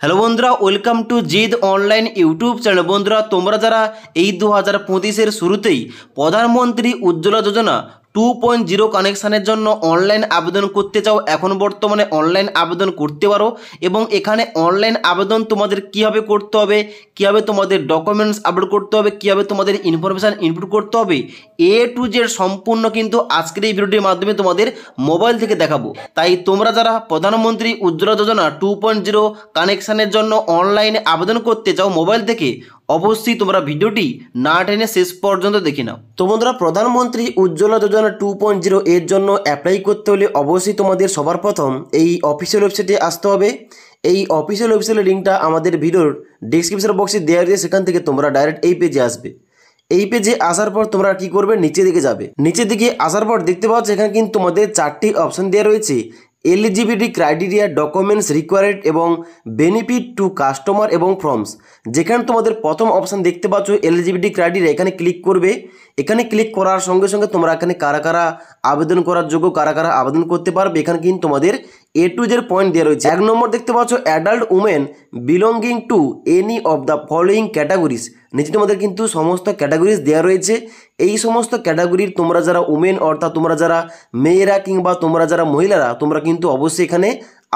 Hello বন্ধুরা, welcome to Gide online YouTube channel. বন্ধুরা, তোমরা যারা এই 2025-এর শুরুতেই প্রধানমন্ত্রী উজ্জ্বলা যোজনা 2.0 কানেকশানের জন্য অনলাইন আবেদন করতে চাও, এখন বর্তমানে অনলাইন আবেদন করতে পারো। এবং এখানে অনলাইন আবেদন তোমাদের কীভাবে করতে হবে, কীভাবে তোমাদের ডকুমেন্টস আপলোড করতে হবে, কীভাবে তোমাদের ইনফরমেশান ইনপুট করতে হবে, A to Z সম্পূর্ণ কিন্তু আজকের এই ভিডিওটির মাধ্যমে তোমাদের মোবাইল থেকে দেখাবো। তাই তোমরা যারা প্রধানমন্ত্রী উজ্জ্বলা যোজনা 2.0 কানেকশানের জন্য অনলাইনে আবেদন করতে চাও মোবাইল থেকে, অবশ্যই তোমরা ভিডিওটি না টেনে শেষ পর্যন্ত দেখে নাও। তো বন্ধুরা, প্রধানমন্ত্রী উজ্জ্বলা যোজনা 2.0 এর জন্য অ্যাপ্লাই করতে হলে অবশ্যই তোমাদের সবার প্রথম এই অফিসিয়াল ওয়েবসাইটে আসতে হবে। এই অফিসিয়াল ওয়েবসাইটের লিঙ্কটা আমাদের ভিডিওর ডেসক্রিপশন বক্সে দেওয়া রয়েছে, সেখান থেকে তোমরা ডাইরেক্ট এই পেজে আসবে। এই পেজে আসার পর তোমরা কি করবে, নিচের দিকে যাবে। নিচের দিকে আসার পর দেখতে পাচ্ছ এখানে কিন্তু তোমাদের 4টি অপশন দেওয়া রয়েছে: এলিজিবিলিটি ক্রাইটেরিয়া, ডকুমেন্টস রিকোয়ার্ড এবং বেনিফিট টু কাস্টমার এবং ফর্মস। যেখানে তোমাদের প্রথম অপশান দেখতে পাচ্ছ এলিজিবিলিটি ক্রাইটেরিয়া, এখানে ক্লিক করবে। এখানে ক্লিক করার সঙ্গে সঙ্গে তোমরা এখানে কারা কারা আবেদন করার যোগ্য, কারা কারা আবেদন করতে পারবে, এখানে কিন্তু তোমাদের A to Z পয়েন্ট দেওয়া রয়েছে। 1 নম্বর দেখতে পাচ্ছ adult women belonging to any of the following categories. নিচে তোমাদের কিন্তু সমস্ত ক্যাটাগরিজ দেওয়া রয়েছে। এই সমস্ত ক্যাটাগরির তোমরা যারা উমেন, অর্থাৎ তোমরা যারা মেয়েরা কিংবা তোমরা যারা মহিলারা, তোমরা কিন্তু অবশ্যই এখানে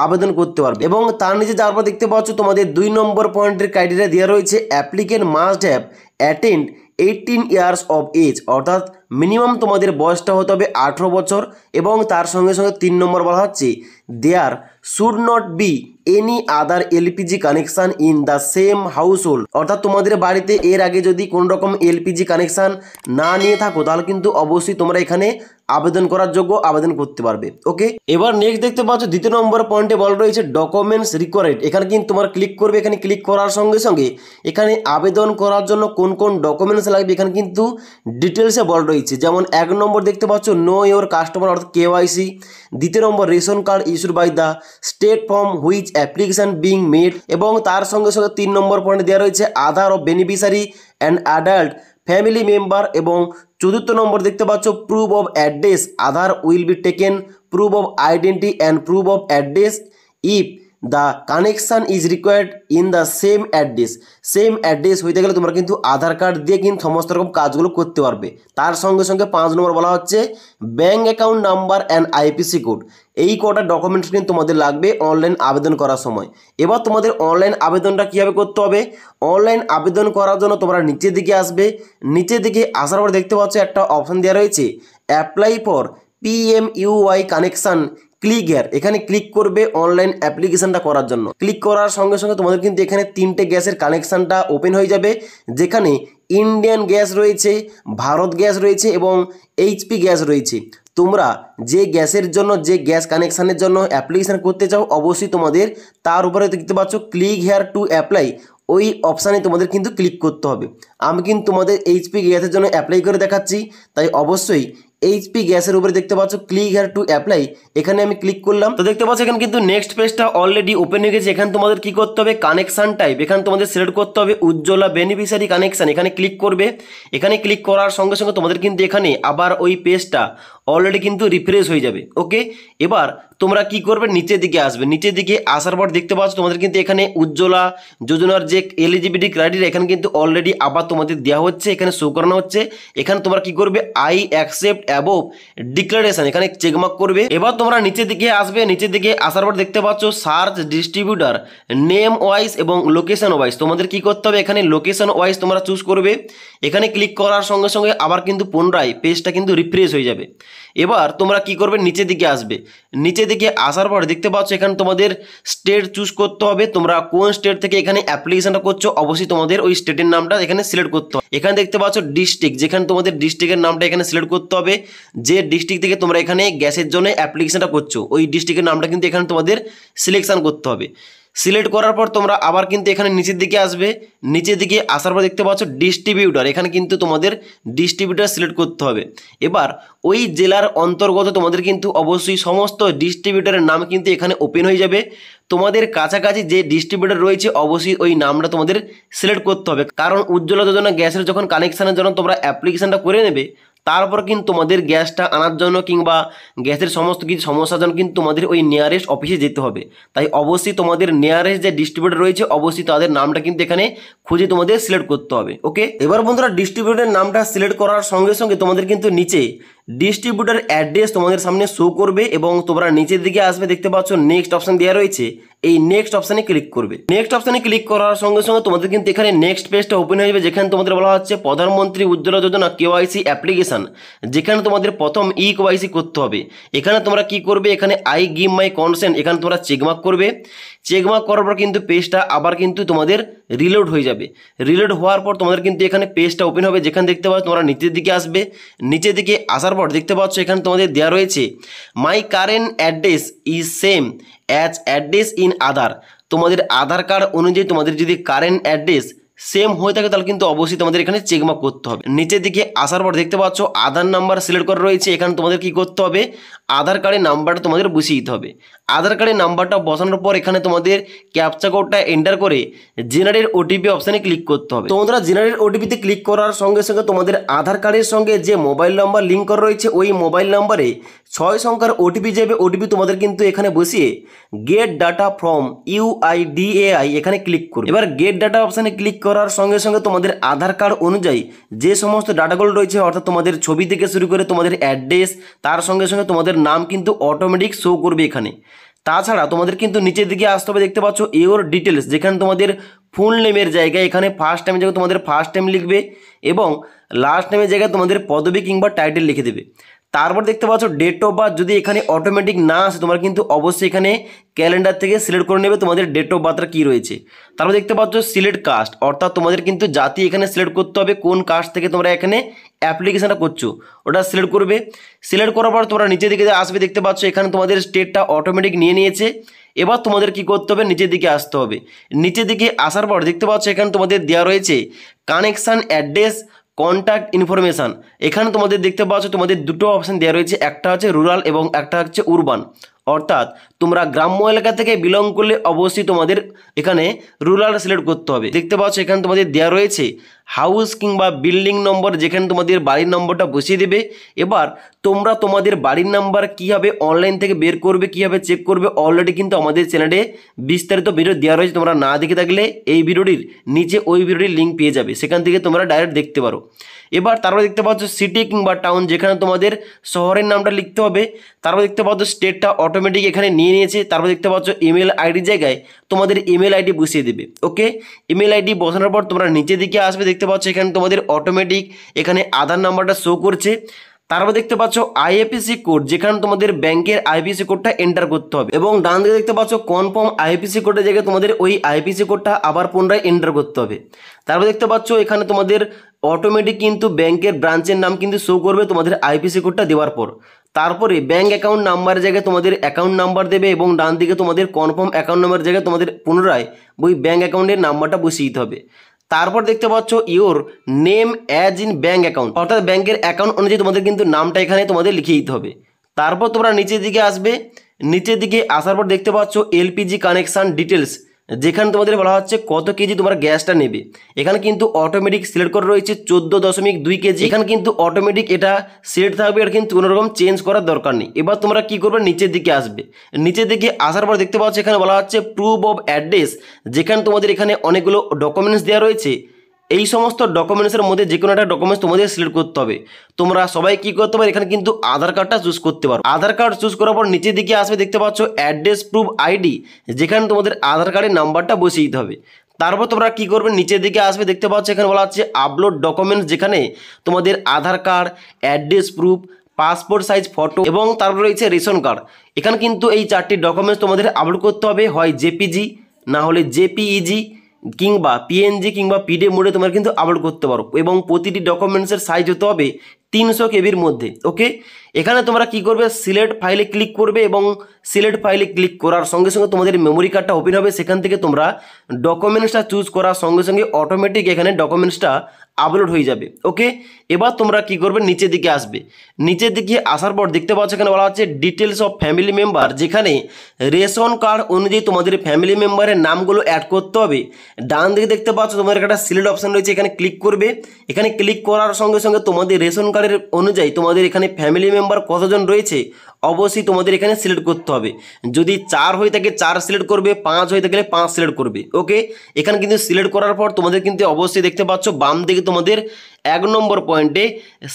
আবেদন করতে পারবে। এবং তার নিচে যাওয়ার পর দেখতে পাচ্ছ তোমাদের 2 নম্বর পয়েন্টের ক্রাইটেরিয়া দেওয়া রয়েছে: applicant must have attend 18 years of age, অর্থাৎ মিনিমাম তোমাদের বয়সটা হতে হবে 18 বছর। এবং তার সঙ্গে সঙ্গে 3 নম্বর বলা হচ্ছে there should not be any other LPG connection in the same household, অর্থাৎ তোমাদের বাড়িতে এর আগে যদি কোনো রকম এলপিজি কানেকশান না নিয়ে থাকো, তাহলে কিন্তু অবশ্যই তোমরা এখানে আবেদন করার যোগ্য, আবেদন করতে পারবে। ওকে, এবার নেক্সট দেখতে পাচ্ছ 2 নম্বর পয়েন্টে বলা রয়েছে ডকুমেন্টস রিকোয়ার্ড। এখানে কিন্তু তোমরা ক্লিক করবে। এখানে ক্লিক করার সঙ্গে সঙ্গে এখানে আবেদন করার জন্য কোন কোন ডকুমেন্টস লাগবে এখানে কিন্তু ডিটেলসে বলা রয়েছে। যেমন 1 নম্বর দেখতে পাচ্ছ নো ইওর কাস্টমার, অর্থাৎ KYC। 2 নম্বর ration card issued by the state from which application being made. এবং তার সঙ্গে সঙ্গে 3 নম্বর পয়েন্টে দেওয়া রয়েছে Aadhaar of beneficiary and adult family member. এবং 4 নম্বর দেখতে পাচ্ছ proof of address, Aadhaar will be taken, proof of identity and proof of address if the connection is required in the same address. Same address হইতে গেলে তোমরা কিন্তু আধার কার্ড দিয়ে কিন্তু সমস্ত রকম কাজগুলো করতে পারবে। তার সঙ্গে সঙ্গে 5 নম্বর বলা হচ্ছে bank account number and IPC code. এই কটা ডকুমেন্টস কিন্তু তোমাদের লাগবে অনলাইন আবেদন করার সময়। এবার তোমাদের অনলাইন আবেদনটা কীভাবে করতে হবে, অনলাইন আবেদন করার জন্য তোমরা নিচের দিকে আসবে। নিচের দিকে আসার পর দেখতে পাচ্ছ একটা অপশান দেওয়া রয়েছে apply for PMUY connection, click here. এখানে ক্লিক করবে অনলাইন অ্যাপ্লিকেশনটা করার জন্য। ক্লিক করার সঙ্গে সঙ্গে তোমাদের কিন্তু এখানে 3টে গ্যাসের কানেকশানটা ওপেন হয়ে যাবে, যেখানে ইন্ডিয়ান গ্যাস রয়েছে, ভারত গ্যাস রয়েছে এবং HP গ্যাস রয়েছে। তোমরা যে গ্যাসের জন্য, যে গ্যাস কানেকশানের জন্য অ্যাপ্লিকেশান করতে চাও, অবশ্যই তোমাদের তার উপরে দেখতে পাচ্ছ ক্লিক হেয়ার টু অ্যাপ্লাই, ওই অপশানে তোমাদের কিন্তু ক্লিক করতে হবে। আমি কিন্তু তোমাদের HP গ্যাসের জন্য অ্যাপ্লাই করে দেখাচ্ছি, তাই অবশ্যই HP গ্যাসের উপরে দেখতে পাচ্ছ ক্লিক হেয়ার টু অ্যাপ্লাই, এখানে আমি ক্লিক করলাম। তো দেখতে পাচ্ছ এখানে কিন্তু নেক্সট পেজটা অলরেডি ওপেন হয়ে গেছে। এখানে তোমাদের কি করতে হবে, কানেকশান টাইপ, এখানে তোমাদের সিলেক্ট করতে হবে উজ্জ্বলা বেনিফিশিয়ারি কানেকশান। এখানে ক্লিক করবে। এখানে ক্লিক করার সঙ্গে সঙ্গে তোমাদের কিন্তু এখানে আবার ওই পেজটা অলরেডি কিন্তু রিফ্রেশ হয়ে যাবে। ওকে, এবার তোমরা কি করবে, নিচের দিকে আসবে। নিচের দিকে আসার পর দেখতে পাচ্ছ তোমাদের কিন্তু এখানে উজ্জ্বলা যোজনার যে এলিজিবিলিটি ক্রাইটেরিয়া এখানে কিন্তু অলরেডি আবার তোমাদের দেওয়া হচ্ছে, এখানে শো করানো হচ্ছে। এখানে তোমরা কি করবে, আই অ্যাকসেপ্ট অ্যাবোভ ডিক্লারেশন, এখানে চেকমার্ক করবে। এবার তোমরা নিচের দিকে আসবে। নিচের দিকে আসার পর দেখতে পাচ্ছ সার্চ ডিস্ট্রিবিউটার নেম ওয়াইজ এবং লোকেশন ওয়াইজ। তোমাদের কি করতে হবে, এখানে লোকেশন ওয়াইজ তোমরা চুজ করবে। এখানে ক্লিক করার সঙ্গে সঙ্গে আবার কিন্তু পুনরায় পেজটা কিন্তু রিফ্রেশ হয়ে যাবে। এবার তোমরা কি করবে, নিচের দিকে আসবে। নিচের দিকে আসার পর দেখতে পাচ্ছ এখানে তোমাদের স্টেট চুজ করতে হবে। তোমরা কোন স্টেট থেকে এখানে অ্যাপ্লিকেশনটা করছো, অবশ্যই তোমাদের ওই স্টেটের নামটা এখানে সিলেক্ট করতে হবে। এখানে দেখতে পাচ্ছ ডিস্ট্রিক্ট, যেখানে তোমাদের ডিস্ট্রিক্টের নামটা এখানে সিলেক্ট করতে হবে। যে ডিস্ট্রিক্ট থেকে তোমরা এখানে গ্যাসের জন্য অ্যাপ্লিকেশনটা করছো, ওই ডিস্ট্রিক্টের নামটা কিন্তু এখানে তোমাদের সিলেকশন করতে হবে। সিলেক্ট করার পর তোমরা আবার কিন্তু এখানে নিচের দিকে আসবে। নিচের দিকে আসার পর দেখতে পাচ্ছ ডিস্ট্রিবিউটার, এখানে কিন্তু তোমাদের ডিস্ট্রিবিউটার সিলেক্ট করতে হবে। এবার ওই জেলার অন্তর্গত তোমাদের কিন্তু অবশ্যই সমস্ত ডিস্ট্রিবিউটারের নাম কিন্তু এখানে ওপেন হয়ে যাবে। তোমাদের কাছাকাছি যে ডিস্ট্রিবিউটার রয়েছে অবশ্যই ওই নামটা তোমাদের সিলেক্ট করতে হবে, কারণ উজ্জ্বলা যোজনা গ্যাসের যখন কানেকশানের জন্য তোমরা অ্যাপ্লিকেশনটা করে নেবে, তারপর কিন্তু তোমাদের গ্যাসটা আনার জন্য কিংবা গ্যাসের সমস্ত কিছু সমস্যার জন্য কিন্তু তোমাদের ওই নিয়ারেস্ট অফিসে যেতে হবে। তাই অবশ্যই তোমাদের নিয়ারেস্ট যে ডিস্ট্রিবিউটর রয়েছে অবশ্যই তাদের নামটা কিন্তু এখানে খুঁজে তোমাদের সিলেক্ট করতে হবে। ওকে, এবার বন্ধুরা ডিস্ট্রিবিউটরের নামটা সিলেক্ট করার সঙ্গে সঙ্গে তোমাদের কিন্তু নিচে ডিস্ট্রিবিউটর অ্যাড্রেস তোমাদের সামনে শো করবে এবং তোমরা নিচের দিকে আসবে, দেখতে পাচ্ছ নেক্সট অপশন দেওয়া রয়েছে, এই নেক্সট অপশানে ক্লিক করবে। নেক্সট অপশানে ক্লিক করার সঙ্গে সঙ্গে তোমাদের কিন্তু এখানে নেক্সট পেজটা ওপেন হয়ে যাবে, যেখানে তোমাদের বলা হচ্ছে প্রধানমন্ত্রী উজ্জ্বলা যোজনা কেওয়াইসি অ্যাপ্লিকেশন, যেখানে তোমাদের প্রথম কেওয়াইসি করতে হবে। এখানে তোমরা কি করবে, এখানে আই গিভ মাই কনসেন্ট এখানে তোমরা চেকমার্ক করবে। চেকমার্ক করার পর কিন্তু পেজটা আবার কিন্তু তোমাদের রিলোড হয়ে যাবে। রিলোড হওয়ার পর তোমাদের কিন্তু এখানে পেজটা ওপেন হবে, যেখানে দেখতে পাচ্ছ তোমরা নিচের দিকে আসবে। নিচের দিকে আসার পর দেখতে পাচ্ছ এখানে তোমাদের দেওয়া রয়েছে my current address is same as address in Aadhaar. তোমাদের আধার কার্ড অনুযায়ী তোমাদের যদি কারেন্ট অ্যাড্রেস সেম হয়ে থাকে তাহলে কিন্তু অবশ্যই তোমাদের এখানে চেকমার্ক করতে হবে। নিচের দিকে আসার পর দেখতে পাচ্ছ আধার নাম্বার সিলেক্ট করা রয়েছে, এখানে তোমাদের কি করতে হবে, আধার কার্ডের নাম্বারটা তোমাদের বসিয়ে দিতে হবে। আধার কার্ডের নাম্বারটা বসানোর পর এখানে তোমাদের ক্যাপচা কোডটা এন্টার করে জেনারেট ওটিপি অপশানে ক্লিক করতে হবে। তোমরা জেনারেট ওটিপিতে ক্লিক করার সঙ্গে সঙ্গে তোমাদের আধার কার্ডের সঙ্গে যে মোবাইল নাম্বার লিঙ্ক করা রয়েছে ওই মোবাইল নাম্বারে 6 সংখ্যার ওটিপি যাবে। ওটিপি তোমাদের কিন্তু এখানে বসিয়ে গেট ডাটা ফ্রম UIDAI এখানে ক্লিক করবে। এবার গেট ডাটা অপশানে ক্লিক করার সঙ্গে সঙ্গে তোমাদের আধার কার্ড অনুযায়ী যে সমস্ত ডাটাগুলো রয়েছে অর্থাৎ তোমাদের ছবি থেকে শুরু করে তোমাদের অ্যাড্রেস, তার সঙ্গে সঙ্গে তোমাদের নাম কিন্তু অটোমেটিক শো করবে এখানে। তাছাড়া তোমাদের কিন্তু নিচের দিকে আসতে হবে, দেখতে পাচ্ছ ইওর ডিটেলস, যেখানে তোমাদের ফুল নেমের জায়গায় এখানে ফার্স্ট নেমের জায়গায় তোমাদের ফার্স্ট নেম লিখবে এবং লাস্ট নেমের জায়গায় তোমাদের পদবি কিংবা টাইটেল লিখে দেবে। তারপর দেখতে পাচ্ছ ডেট অফ বার্থ, যদি এখানে অটোমেটিক না আসে তোমরা কিন্তু অবশ্যই এখানে ক্যালেন্ডার থেকে সিলেক্ট করে নেবে তোমাদের ডেট অফ বার্থটা কী রয়েছে। তারপর দেখতে পাচ্ছ সিলেক্ট কাস্ট, অর্থাৎ তোমাদের কিন্তু জাতি এখানে সিলেক্ট করতে হবে, কোন কাস্ট থেকে তোমরা এখানে অ্যাপ্লিকেশনটা করছো ওটা সিলেক্ট করবে। সিলেক্ট করার পর তোমরা নিচের দিকে আসবে, দেখতে পাচ্ছ এখানে তোমাদের স্টেটটা অটোমেটিক নিয়ে নিয়েছে। এবার তোমাদের কি করতে হবে, নিচের দিকে আসতে হবে। নিচের দিকে আসার পর দেখতে পাচ্ছ এখানে তোমাদের দেওয়া রয়েছে কানেকশান অ্যাড্রেস কন্ট্যাক্ট ইনফরমেশান। এখানে তোমাদের দেখতে পাচ্ছ তোমাদের দুটো অপশান দেওয়া রয়েছে, একটা হচ্ছে রুরাল এবং একটা হচ্ছে উরবান। অর্থাৎ তোমরা গ্রাম্য এলাকা থেকে বিলং করলে অবশ্যই তোমাদের এখানে রুরাল সিলেক্ট করতে হবে। দেখতে পাচ্ছ এখানে তোমাদের দেওয়া রয়েছে হাউস কিংবা বিল্ডিং নম্বর, যেখানে তোমাদের বাড়ির নম্বরটা বসিয়ে দেবে। এবার তোমরা তোমাদের বাড়ির নাম্বার কীভাবে অনলাইন থেকে বের করবে, কীভাবে চেক করবে, অলরেডি কিন্তু আমাদের চ্যানেলে বিস্তারিত ভিডিও দেওয়া রয়েছে। তোমরা না দেখে থাকলে এই ভিডিওটির নিচে ওই ভিডিওটির লিঙ্ক পেয়ে যাবে, সেখান থেকে তোমরা ডাইরেক্ট দেখতে পারো। এবার তারপরে দেখতে পাচ্ছ সিটি কিংবা টাউন, যেখানে তোমাদের শহরের নামটা লিখতে হবে। তারপর দেখতে পাচ্ছ স্টেটটা অটোমেটিক এখানে নিয়ে নিয়েছে। তারপর দেখতে পাচ্ছ ইমেল আইডির জায়গায় তোমাদের ইমেল আইডি বসিয়ে দেবে। ওকে, ইমেল আইডি বসানোর পর তোমরা নিচের দিকে আসবে, দেখতে পাচ্ছ এখানে তোমাদের অটোমেটিক এখানে আধার নাম্বারটা শো করছে। তারপর দেখতে পাচ্ছ আইএফএসসি কোড, যেখানে তোমাদের ব্যাংকের আইএফএসসি কোডটা এন্টার করতে হবে এবং ডান দিকে দেখতে পাচ্ছ কনফার্ম আইএফএসসি কোডের জায়গায় তোমাদের ওই আইএফএসসি কোডটা আবার পুনরায় এন্টার করতে হবে। তারপর দেখতে পাচ্ছ এখানে তোমাদের অটোমেটিক কিন্তু ব্যাংকের ব্রাঞ্চের নাম কিন্তু শো করবে তোমাদের আইএফএসসি কোডটা দেওয়ার পর। তারপরে ব্যাংক অ্যাকাউন্ট নাম্বারের জায়গায় তোমাদের অ্যাকাউন্ট নাম্বার দেবে এবং ডান দিকে তোমাদের কনফার্ম অ্যাকাউন্ট নাম্বারের জায়গায় তোমাদের পুনরায় ওই ব্যাংক অ্যাকাউন্টের নাম্বারটা বসিয়ে দিতে হবে। তারপর দেখতে পাচ্ছ your name as in bank account, অর্থাৎ ব্যাংকের অ্যাকাউন্ট অনুযায়ী তোমাদের কিন্তু নামটা এখানে তোমাদের লিখে দিতে হবে। তারপর তোমরা নিচের দিকে আসবে, নিচের দিকে আসার পর দেখতে পাচ্ছ এলপিজি কানেকশান ডিটেলস, যেখানে তোমাদের বলা হচ্ছে কত কেজি তোমরা গ্যাসটা নেবে। এখানে কিন্তু অটোমেটিক সিলেক্ট করা রয়েছে 14.2 কেজি। এখানে কিন্তু অটোমেটিক এটা সিলেক্ট থাকবে, এটা কিন্তু কোনোরকম চেঞ্জ করার দরকার নেই। এবার তোমরা কি করবে, নিচের দিকে আসবে। নিচের দিকে আসার পর দেখতে পাচ্ছ এখানে বলা হচ্ছে প্রুফ অফ অ্যাড্রেস, যেখানে তোমাদের এখানে অনেকগুলো ডকুমেন্টস দেওয়া রয়েছে। এই সমস্ত ডকুমেন্টসের মধ্যে যে কোনো একটা ডকুমেন্টস তোমাদের সিলেক্ট করতে হবে। তোমরা সবাই কি করতে পারো, এখানে কিন্তু আধার কার্ডটা চুজ করতে পারো। আধার কার্ড চুজ করার পর নিচের দিকে আসবে, দেখতে পাচ্ছ অ্যাড্রেস প্রুফ আইডি, যেখানে তোমাদের আধার কার্ডের নাম্বারটা বসিয়ে দিতে হবে। তারপর তোমরা কি করবে, নিচের দিকে আসবে, দেখতে পাচ্ছ এখানে বলা হচ্ছে আপলোড ডকুমেন্টস, যেখানে তোমাদের Aadhaar card, address proof, passport size photo এবং তারপর রয়েছে রেশন কার্ড। এখানে কিন্তু এই 4টি ডকুমেন্টস তোমাদের আপলোড করতে হবে, হয় জেপিজি না হলে জেপিইজি কিংবা পিএনজি কিংবা পিডিএফ মোডে তোমরা কিন্তু আপলোড করতে পারো এবং প্রতিটি ডকুমেন্টসের সাইজ হতে হবে 300 কেবির মধ্যে। ওকে, এখানে তোমরা কি করবে, সিলেক্ট ফাইলে ক্লিক করবে এবং সিলেক্ট ফাইলে ক্লিক করার সঙ্গে সঙ্গে তোমাদের মেমোরি কার্ডটা ওপেন হবে। সেখান থেকে তোমরা ডকুমেন্টসটা চুজ করার সঙ্গে সঙ্গে অটোমেটিক এখানে ডকুমেন্টসটা আপলোড হয়ে যাবে। ওকে, এবার তোমরা কি করবে, নিচের দিকে আসবে। নিচের দিকে আসার পর দেখতে পাচ্ছ এখানে বলা হচ্ছে ডিটেলস অফ ফ্যামিলি মেম্বার, যেখানে রেশন কার্ড অনুযায়ী তোমাদের ফ্যামিলি মেম্বারের নামগুলো অ্যাড করতে হবে। ডান দিকে দেখতে পাচ্ছ তোমাদের একটা সিলেক্ট অপশন রয়েছে, এখানে ক্লিক করবে। এখানে ক্লিক করার সঙ্গে সঙ্গে তোমাদের রেশন কার্ডের অনুযায়ী তোমাদের এখানে ফ্যামিলি মেম্বার কতজন রয়েছে অবশ্যই তোমাদের এখানে সিলেক্ট করতে হবে। যদি 4 হয়ে থাকে 4 সিলেক্ট করবে, 5 হয়ে থাকলে 5 সিলেক্ট করবে। ওকে, এখানে কিন্তু সিলেক্ট করার পর তোমাদের কিন্তু অবশ্যই দেখতে পাচ্ছ বাম দিকে তোমাদের 1 নম্বর পয়েন্টে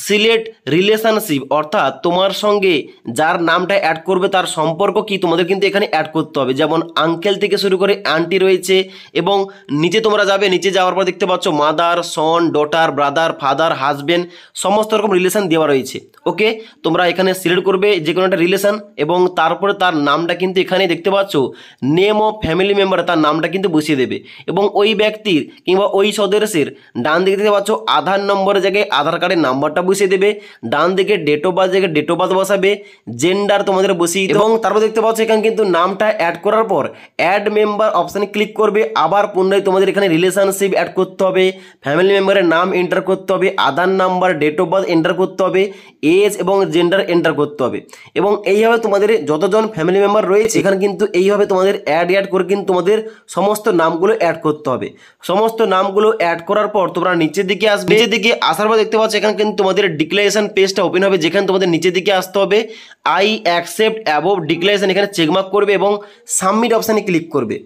সিলেক্ট রিলেশনশিপ, অর্থাৎ তোমার সঙ্গে যার নামটা অ্যাড করবে তার সম্পর্ক কি তোমাদের কিন্তু এখানে অ্যাড করতে হবে। যেমন আঙ্কেল থেকে শুরু করে আন্টি রয়েছে, এবং নিচে তোমরা যাবে, নিচে যাওয়ার পর দেখতে পাচ্ছ মাদার, সন, ডটার, ব্রাদার, ফাদার, হাজবেন্ড, সমস্ত রকম রিলেশন দেওয়া রয়েছে। ওকে, তোমরা এখানে সিলেক্ট করবে যে কোনো একটা রিলেশন এবং তারপরে তার নামটা কিন্তু এখানে দেখতে পাচ্ছ নেম অফ ফ্যামিলি মেম্বার, তার নামটা কিন্তু বসিয়ে দেবে। এবং ওই ব্যক্তির কিংবা ওই সদস্যের ডান দিকে দেখতে পাচ্ছ আধার নম্বরের জায়গায় আধার কার্ডের নাম্বারটা বসিয়ে দেবে, ডান দিকে ডেট অফ বার্থ জায়গায় ডেট অফ বার্থ বসাবে, জেন্ডার তোমাদের বসিয়ে, এবং তারপর দেখতে পাচ্ছ এখানে কিন্তু নামটা অ্যাড করার পর অ্যাড মেম্বার অপশানে ক্লিক করবে। আবার পুনরায় তোমাদের এখানে রিলেশনশিপ অ্যাড করতে হবে, ফ্যামিলি মেম্বারের নাম এন্টার করতে হবে, Aadhaar number, date of birth enter করতে হবে, এজ এবং জেন্ডার এন্টার করতে হবে। এবং এইভাবে তোমাদের যতজন ফ্যামিলি মেম্বার রয়েছে এখানে কিন্তু এইভাবে তোমাদের অ্যাড করে কিন্তু তোমাদের সমস্ত নামগুলো অ্যাড করতে হবে। সমস্ত নামগুলো অ্যাড করার পর তোমরা নিচের দিকে আসবে। নিচের দিকে আসার পর দেখতে পাচ্ছ এখানে কিন্তু তোমাদের ডিক্লারেশন পেজটা ওপেন হবে, যেখানে তোমাদের নিচের দিকে আসতে হবে, আই অ্যাকসেপ্ট অ্যাবভ ডিক্লারেশন, এখানে চেকমার্ক করবে এবং সাবমিট অপশানে ক্লিক করবে।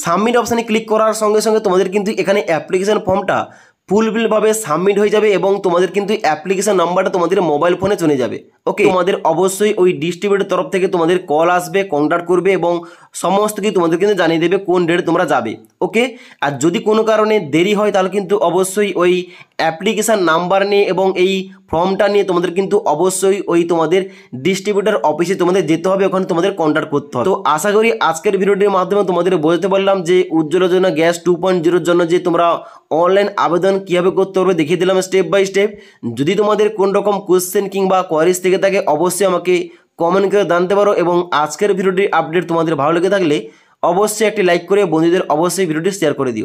সাবমিট অপশানে ক্লিক করার সঙ্গে সঙ্গে তোমাদের কিন্তু এখানে অ্যাপ্লিকেশন ফর্মটা ফুলফিলভাবে সাবমিট হয়ে যাবে এবং তোমাদের কিন্তু অ্যাপ্লিকেশন নাম্বারটা তোমাদের মোবাইল ফোনে চলে যাবে। ওকে, তোমাদের অবশ্যই ওই ডিস্ট্রিবিউটর তরফ থেকে তোমাদের কল আসবে, কন্ট্যাক্ট করবে এবং সমস্ত কিছু তোমাদের কিন্তু জানিয়ে দেবে কোন ডেটে তোমরা যাবে। ওকে, আর যদি কোনো কারণে দেরি হয় তাহলে কিন্তু অবশ্যই ওই অ্যাপ্লিকেশান নাম্বার নিয়ে এবং এই ফর্মটা নিয়ে তোমাদের কিন্তু অবশ্যই ওই তোমাদের ডিস্ট্রিবিউটর অফিসে তোমাদের যেতে হবে, ওখানে তোমাদের কন্ট্যাক্ট করতে হবে। তো আশা করি আজকের ভিডিওটির মাধ্যমে তোমাদের বুঝতে পারলাম যে উজ্জ্বলা যোজনা গ্যাস 2.0 জন্য যে তোমরা অনলাইন আবেদন কীভাবে করতে পারবে দেখিয়ে দিলাম স্টেপ বাই স্টেপ। যদি তোমাদের কোন রকম কোশ্চেন কিংবা কোয়ারিজ থেকে থাকে অবশ্যই আমাকে কমেন্ট করে জানতে পারো, এবং আজকের ভিডিওটির আপডেট তোমাদের ভালো লেগে থাকলে অবশ্যই একটি লাইক করে বন্ধুদের অবশ্যই ভিডিওটি শেয়ার করে দিও।